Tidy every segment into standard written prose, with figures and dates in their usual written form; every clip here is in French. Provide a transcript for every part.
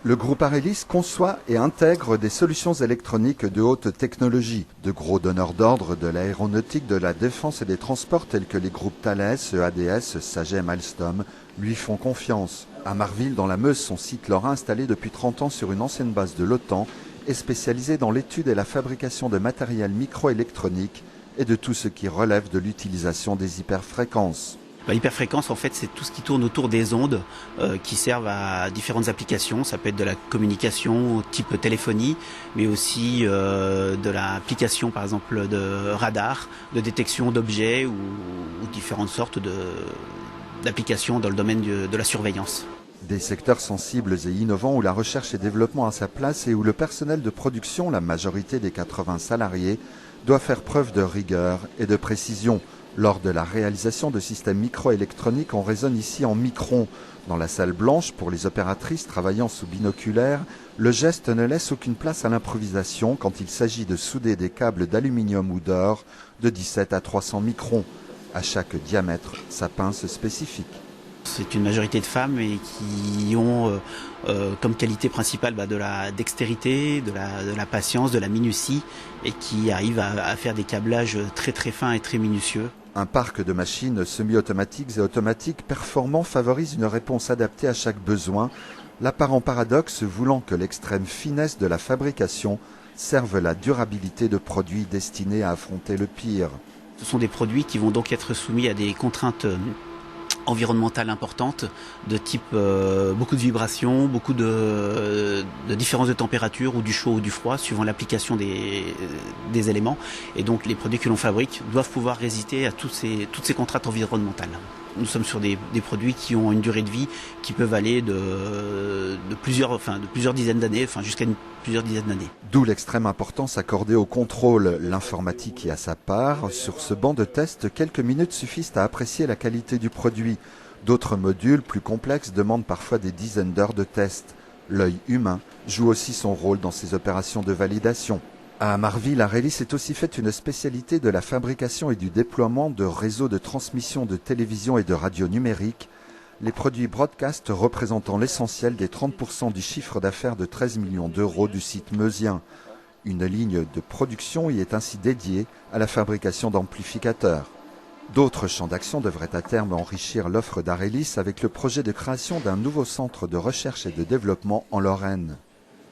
Le groupe Arelis conçoit et intègre des solutions électroniques de haute technologie. De gros donneurs d'ordre de l'aéronautique, de la défense et des transports tels que les groupes Thales, EADS, Sagem, Alstom lui font confiance. À Marville, dans la Meuse, son site lorrain installé depuis 30 ans sur une ancienne base de l'OTAN est spécialisé dans l'étude et la fabrication de matériel microélectronique et de tout ce qui relève de l'utilisation des hyperfréquences. L'hyperfréquence, en fait, c'est tout ce qui tourne autour des ondes qui servent à différentes applications. Ça peut être de la communication type téléphonie, mais aussi de l'application, par exemple, de radar, de détection d'objets ou différentes sortes d'applications dans le domaine de la surveillance. Des secteurs sensibles et innovants où la recherche et développement a sa place et où le personnel de production, la majorité des 80 salariés, doit faire preuve de rigueur et de précision. Lors de la réalisation de systèmes microélectroniques, on raisonne ici en microns. Dans la salle blanche, pour les opératrices travaillant sous binoculaire, le geste ne laisse aucune place à l'improvisation quand il s'agit de souder des câbles d'aluminium ou d'or de 17 à 300 microns. À chaque diamètre, sa pince spécifique. C'est une majorité de femmes et qui ont comme qualité principale de la dextérité, de la patience, de la minutie et qui arrivent à faire des câblages très très fins et très minutieux. Un parc de machines semi-automatiques et automatiques performants favorise une réponse adaptée à chaque besoin, l'apparent paradoxe voulant que l'extrême finesse de la fabrication serve la durabilité de produits destinés à affronter le pire. Ce sont des produits qui vont donc être soumis à des contraintes environnementales importantes de type beaucoup de vibrations, beaucoup de différences de température ou du chaud ou du froid suivant l'application des éléments. Et donc les produits que l'on fabrique doivent pouvoir résister à toutes ces contraintes environnementales. Nous sommes sur des produits qui ont une durée de vie qui peuvent aller de plusieurs dizaines d'années, jusqu'à plusieurs dizaines d'années. D'où l'extrême importance accordée au contrôle. L'informatique y a sa part. Sur ce banc de test, quelques minutes suffisent à apprécier la qualité du produit. D'autres modules plus complexes demandent parfois des dizaines d'heures de test. L'œil humain joue aussi son rôle dans ces opérations de validation. À Marville, Arelis s'est aussi fait une spécialité de la fabrication et du déploiement de réseaux de transmission de télévision et de radio numérique, les produits broadcast représentant l'essentiel des 30% du chiffre d'affaires de 13 millions d'euros du site meusien. Une ligne de production y est ainsi dédiée à la fabrication d'amplificateurs. D'autres champs d'action devraient à terme enrichir l'offre d'Arelis avec le projet de création d'un nouveau centre de recherche et de développement en Lorraine.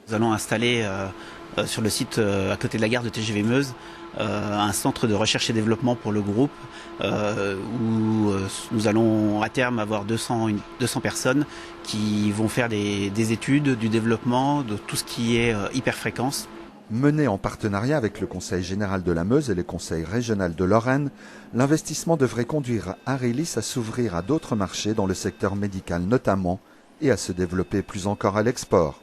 Nous allons installer sur le site à côté de la gare de TGV Meuse un centre de recherche et développement pour le groupe où nous allons à terme avoir 200 personnes qui vont faire des études, du développement, de tout ce qui est hyperfréquence. Mené en partenariat avec le Conseil général de la Meuse et le Conseil régional de Lorraine, l'investissement devrait conduire Arelis à s'ouvrir à d'autres marchés dans le secteur médical notamment et à se développer plus encore à l'export.